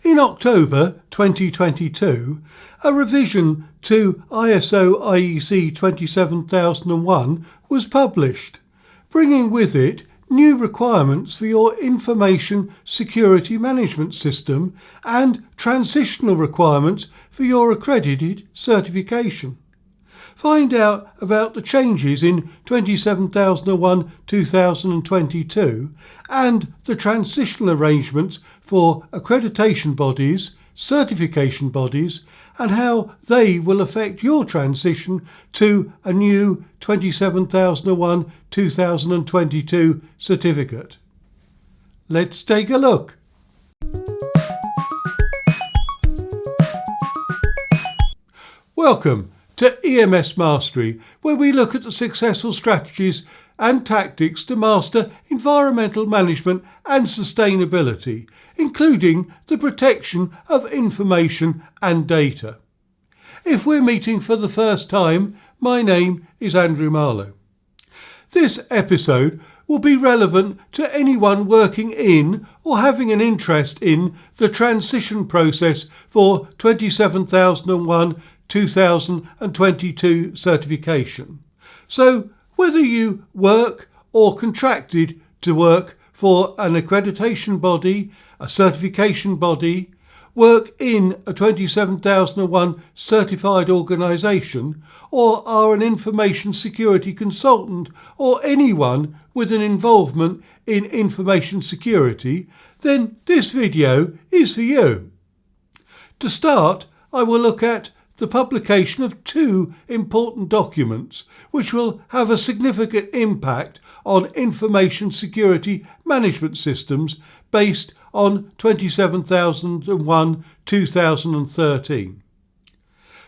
In October 2022, a revision to ISO IEC 27001 was published, bringing with it new requirements for your information security management system and transitional requirements for your accredited certification. Find out about the changes in 27001-2022 and the transitional arrangements for accreditation bodies, certification bodies, and how they will affect your transition to a new 27001-2022 certificate. Let's take a look. Welcome to EMSmastery, where we look at the successful strategies and tactics to master environmental management and sustainability, including the protection of information and data. If we're meeting for the first time, my name is Andrew Marlowe. This episode will be relevant to anyone working in or having an interest in the transition process for 27001-2022 certification. So, whether you work or contracted to work for an accreditation body, a certification body, work in a 27001 certified organisation, or are an information security consultant, or anyone with an involvement in information security, then this video is for you. To start, I will look at the publication of two important documents which will have a significant impact on information security management systems based on 27001-2013.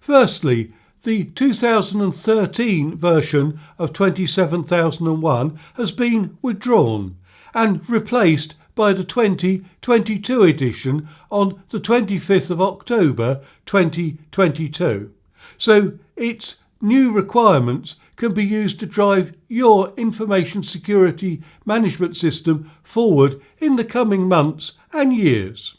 Firstly, the 2013 version of 27001 has been withdrawn and replaced by the 2022 edition on the 25th of October 2022. So its new requirements can be used to drive your information security management system forward in the coming months and years.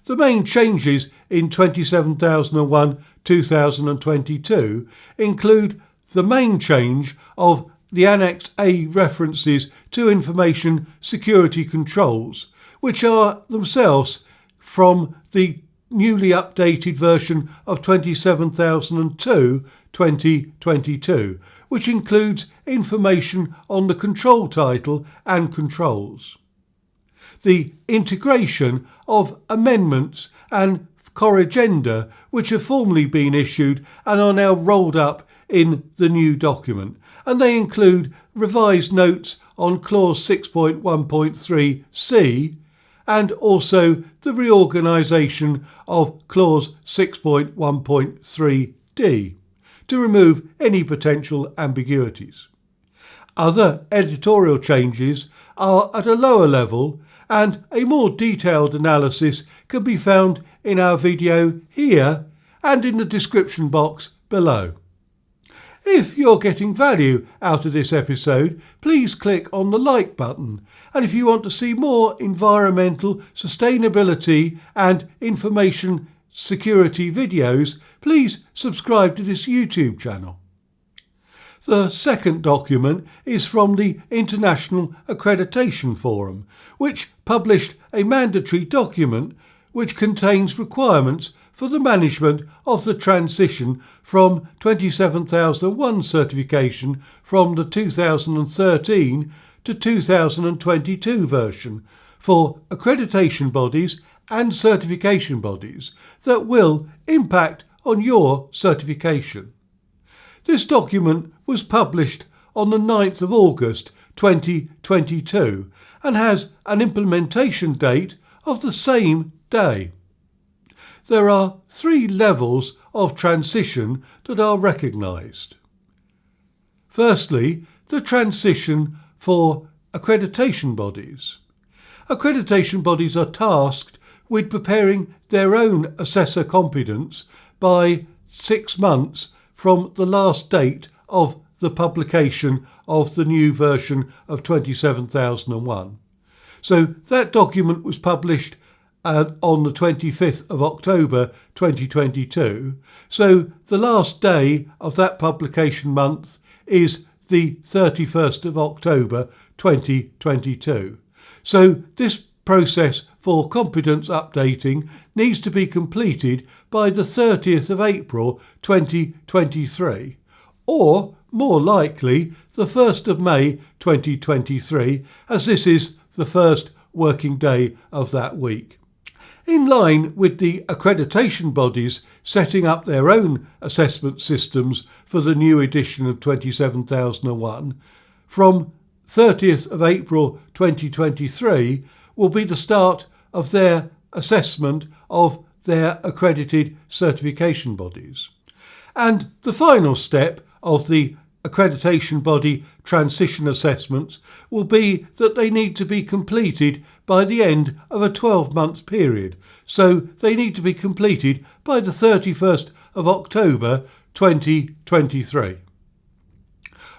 The main changes in 27001-2022 include the main change of the Annex A references to information security controls, which are themselves from the newly updated version of 27002-2022, which includes information on the control title and controls. The integration of amendments and corrigenda, which have formerly been issued and are now rolled up in the new document, and they include revised notes on clause 6.1.3c and also the reorganisation of clause 6.1.3d to remove any potential ambiguities. Other editorial changes are at a lower level, and a more detailed analysis can be found in our video here and in the description box below. If you're getting value out of this episode, please click on the like button, and if you want to see more environmental, sustainability and information security videos, please subscribe to this YouTube channel. The second document is from the International Accreditation Forum, which published a mandatory document which contains requirements for the management of the transition from 27001 certification from the 2013 to 2022 version for accreditation bodies and certification bodies that will impact on your certification. This document was published on the 9th of August 2022 and has an implementation date of the same day. There are 3 levels of transition that are recognised. Firstly, the transition for accreditation bodies. Accreditation bodies are tasked with preparing their own assessor competence by 6 months from the last date of the publication of the new version of 27001. So that document was published on the 25th of October 2022. So the last day of that publication month is the 31st of October 2022. So this process for competence updating needs to be completed by the 30th of April 2023, or more likely the 1st of May 2023, as this is the first working day of that week. In line with the accreditation bodies setting up their own assessment systems for the new edition of 27001, from 30th of April 2023 will be the start of their assessment of their accredited certification bodies. And the final step of the accreditation body transition assessments will be that they need to be completed by the end of a 12-month period. So they need to be completed by the 31st of October 2023.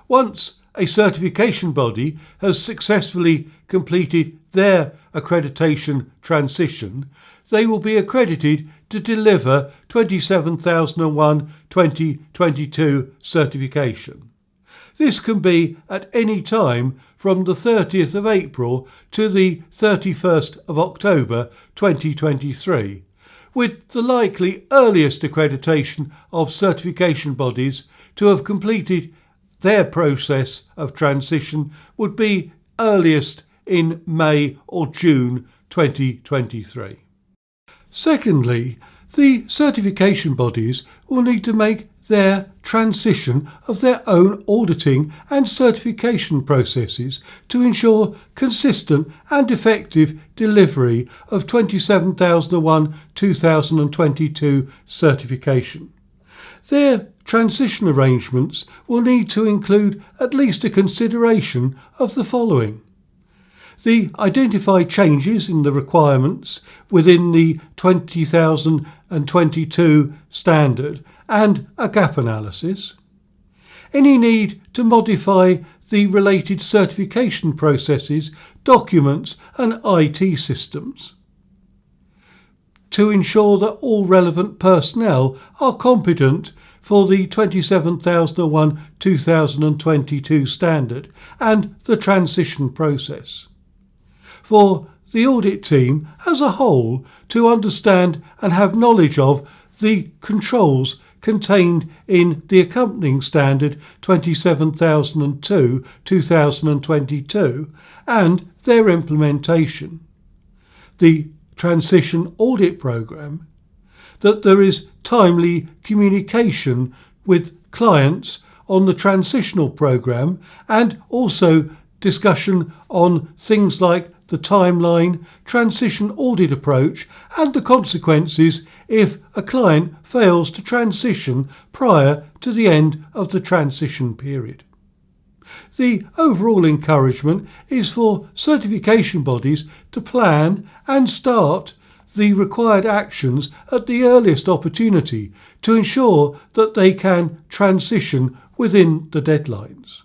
Once a certification body has successfully completed their accreditation transition, they will be accredited to deliver 27001-2022 certification. This can be at any time from the 30th of April to the 31st of October 2023, with the likely earliest accreditation of certification bodies to have completed their process of transition would be earliest in May or June 2023. Secondly, the certification bodies will need to make their transition of their own auditing and certification processes to ensure consistent and effective delivery of 27001-2022 certification. Their transition arrangements will need to include at least a consideration of the following: the identified changes in the requirements within the 2022 standard and a gap analysis, any need to modify the related certification processes, documents and IT systems, to ensure that all relevant personnel are competent for the 27001-2022 standard and the transition process, for the audit team as a whole to understand and have knowledge of the controls contained in the accompanying standard 27002-2022 and their implementation, the Transition Audit Programme, that there is timely communication with clients on the transitional programme, and also discussion on things like the timeline, transition audit approach and the consequences if a client fails to transition prior to the end of the transition period. The overall encouragement is for certification bodies to plan and start the required actions at the earliest opportunity to ensure that they can transition within the deadlines.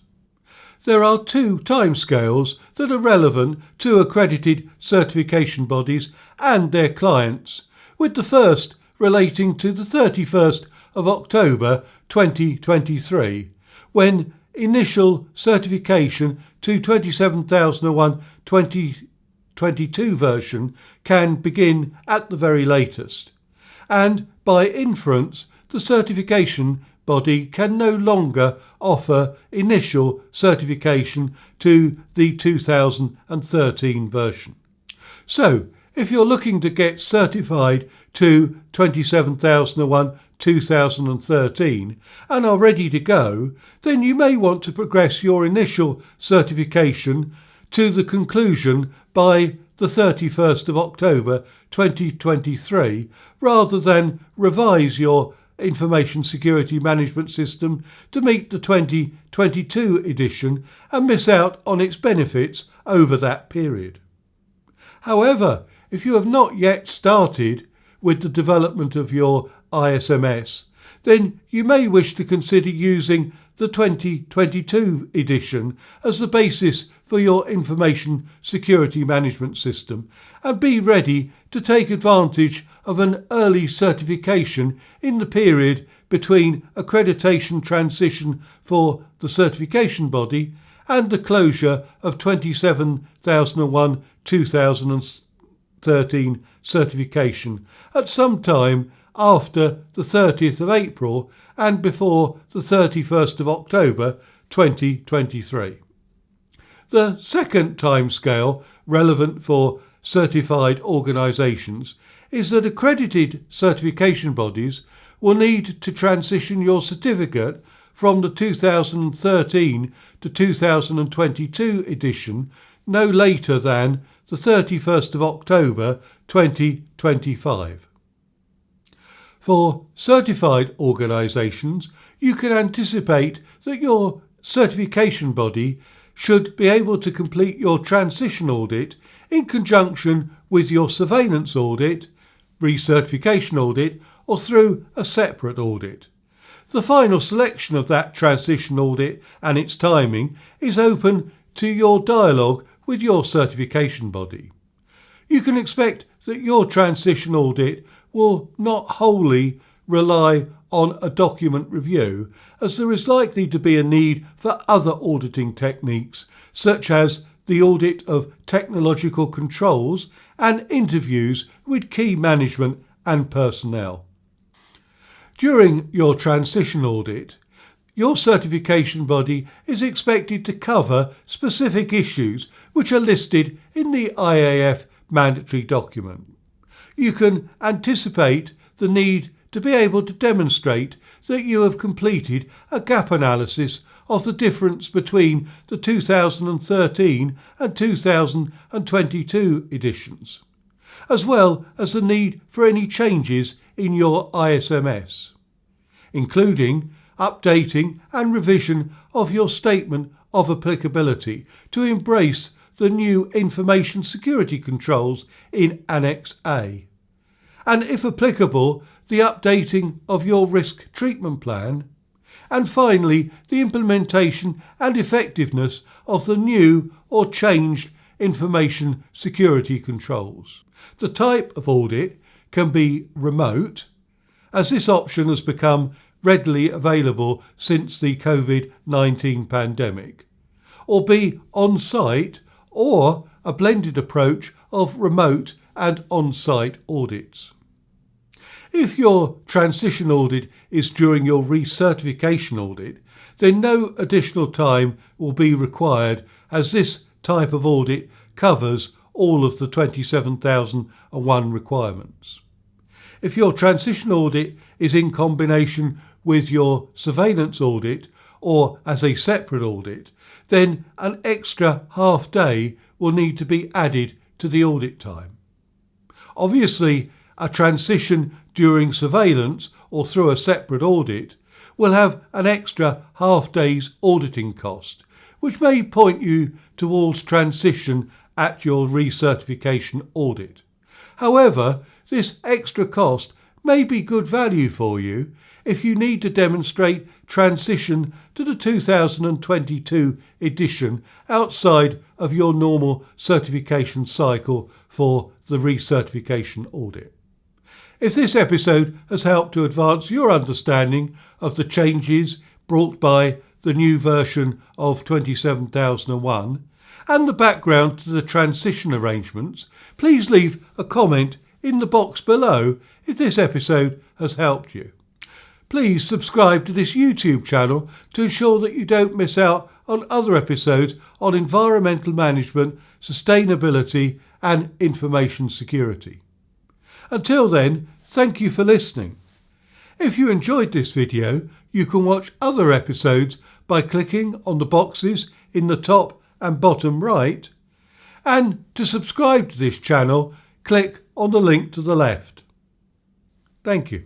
There are two timescales that are relevant to accredited certification bodies and their clients, with the first relating to the 31st of October 2023, when initial certification to 27001-2022 version can begin at the very latest, and by inference the certification body can no longer offer initial certification to the 2013 version. So, if you're looking to get certified to 27001-2013 and are ready to go, then you may want to progress your initial certification to the conclusion by the 31st of October 2023, rather than revise your Information Security Management System to meet the 2022 edition and miss out on its benefits over that period. However, if you have not yet started with the development of your ISMS, then you may wish to consider using the 2022 edition as the basis for your information security management system and be ready to take advantage of an early certification in the period between accreditation transition for the certification body and the closure of 27001-2013 certification at some time after the 30th of April and before the 31st of October 2023. The second timescale relevant for certified organisations is that accredited certification bodies will need to transition your certificate from the 2013 to 2022 edition no later than the 31st of October 2025. For certified organisations, you can anticipate that your certification body should be able to complete your transition audit in conjunction with your surveillance audit, recertification audit, or through a separate audit. The final selection of that transition audit and its timing is open to your dialogue with your certification body. You can expect that your transition audit will not wholly rely on a document review, as there is likely to be a need for other auditing techniques, such as the audit of technological controls and interviews with key management and personnel. During your transition audit, your certification body is expected to cover specific issues which are listed in the IAF mandatory document. You can anticipate the need to be able to demonstrate that you have completed a gap analysis of the difference between the 2013 and 2022 editions, as well as the need for any changes in your ISMS, including updating and revision of your statement of applicability to embrace the new information security controls in Annex A, and if applicable, the updating of your risk treatment plan, and finally the implementation and effectiveness of the new or changed information security controls. The type of audit can be remote, as this option has become readily available since the COVID-19 pandemic, or be on-site or a blended approach of remote and on-site audits. If your transition audit is during your recertification audit, then no additional time will be required, as this type of audit covers all of the 27001 requirements. If your transition audit is in combination with your surveillance audit or as a separate audit, then an extra half day will need to be added to the audit time. Obviously, a transition during surveillance or through a separate audit will have an extra half day's auditing cost, which may point you towards transition at your recertification audit. However, this extra cost may be good value for you if you need to demonstrate transition to the 2022 edition outside of your normal certification cycle for the recertification audit. If this episode has helped to advance your understanding of the changes brought by the new version of 27001 and the background to the transition arrangements, please leave a comment in the box below if this episode has helped you. Please subscribe to this YouTube channel to ensure that you don't miss out on other episodes on environmental management, sustainability and information security. Until then, thank you for listening. If you enjoyed this video, you can watch other episodes by clicking on the boxes in the top and bottom right, and to subscribe to this channel, click on the link to the left. Thank you.